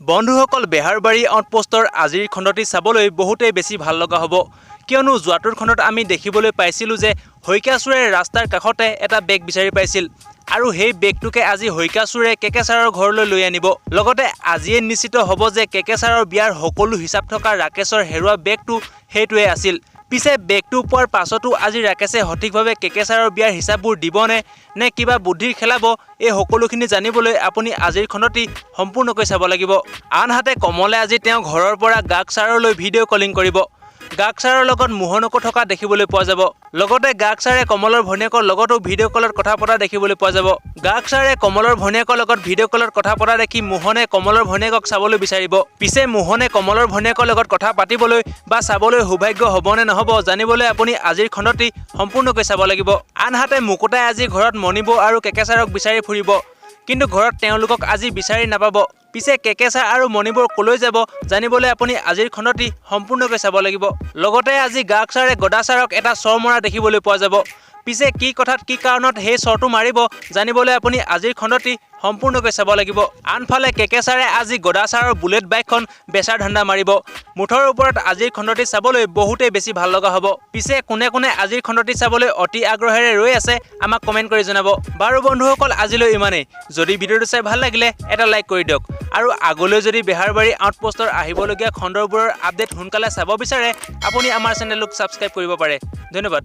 বন্ধুসকল বেহাৰবাৰী আউটপোষ্টৰ আজিৰ খণ্ডটি চাবলৈ বহুতেই বেছি ভাল লগা হ'ব কিয়নো যোৱাটোৰ খণ্ডত আমি দেখিবলৈ পাইছিলোঁ যে হৈকাচুৰে ৰাস্তাৰ কাষতে এটা বেগ বিচাৰি পাইছিল আৰু সেই বেগটোকে আজি হৈকাচুৰে কেকেছাৰৰ ঘৰলৈ লৈ আনিব লগতে আজিয়ে নিশ্চিত হ'ব যে কেকেছাৰৰ বিয়াৰ সকলো হিচাপ থকা ৰাকেশৰ হেৰুৱা বেগটো সেইটোৱে আছিল পিছে বেগটো পোৱাৰ পাছতো আজি ৰাকেশে সঠিকভাৱে কেকেছাৰৰ বিয়াৰ হিচাপবোৰ দিবনে নে কিবা বুদ্ধিৰ খেলাব এই সকলোখিনি জানিবলৈ আপুনি আজিৰ খণ্ডটি সম্পূৰ্ণকৈ চাব লাগিব আনহাতে কমলে আজি তেওঁ ঘৰৰ পৰা গাকছাৰলৈ ভিডিঅ' কলিং কৰিব গাকছাৰৰ লগত মোহনকো থকা দেখিবলৈ পোৱা যাব লগতে গাকছাৰে কমলৰ ভনীয়েকৰ লগতো ভিডিঅ' কলত কথা পতা দেখিবলৈ পোৱা যাব গাকছাৰে কমলৰ ভনীয়েকৰ লগত ভিডিঅ' কলত কথা পতা দেখি মোহনে কমলৰ ভনীয়েকক চাবলৈ বিচাৰিব পিছে মোহনে কমলৰ ভনীয়েকৰ লগত কথা পাতিবলৈ বা চাবলৈ সৌভাগ্য হ'বনে নহ'ব জানিবলৈ আপুনি আজিৰ খণ্ডটি সম্পূৰ্ণকৈ চাব লাগিব আনহাতে মুকুতাই আজি ঘৰত মনিব আৰু কেকেছাৰক বিচাৰি ফুৰিব কিন্তু ঘৰত তেওঁলোকক আজি বিচাৰি নাপাব পিছে কেকেছাৰ আৰু মনিবৰ কলৈ যাব জানিবলৈ আপুনি আজিৰ খণ্ডটি সম্পূৰ্ণকৈ চাব লাগিব লগতে আজি গাকছাৰে গদাছাৰক এটা চৰ মৰা দেখিবলৈ পোৱা যাব পিছে কি কথাত কি কাৰণত সেই চৰটো মাৰিব জানিবলৈ আপুনি আজিৰ খণ্ডটি সম্পূৰ্ণকৈ চাব লাগিব আনফালে কেকেছাৰে আজি গদাছাৰৰ বুলেট বাইকখন বেচাৰ ধান্দা মাৰিব মুঠৰ ওপৰত আজিৰ খণ্ডটি চাবলৈ বহুতেই বেছি ভাল লগা হ'ব পিছে কোনে কোনে আজিৰ খণ্ডটি চাবলৈ অতি আগ্ৰহেৰে ৰৈ আছে আমাক কমেণ্ট কৰি জনাব বাৰু বন্ধুসকল আজিলৈ ইমানেই যদি ভিডিঅ'টো চাই ভাল লাগিলে এটা লাইক কৰি দিয়ক আৰু আগলৈ যদি বেহাৰবাৰী আউটপোষ্টৰ আহিবলগীয়া খণ্ডবোৰৰ আপডেট সোনকালে চাব বিচাৰে আপুনি আমাৰ চেনেলক ছাবস্ক্ৰাইব কৰিব পাৰে ধন্যবাদ।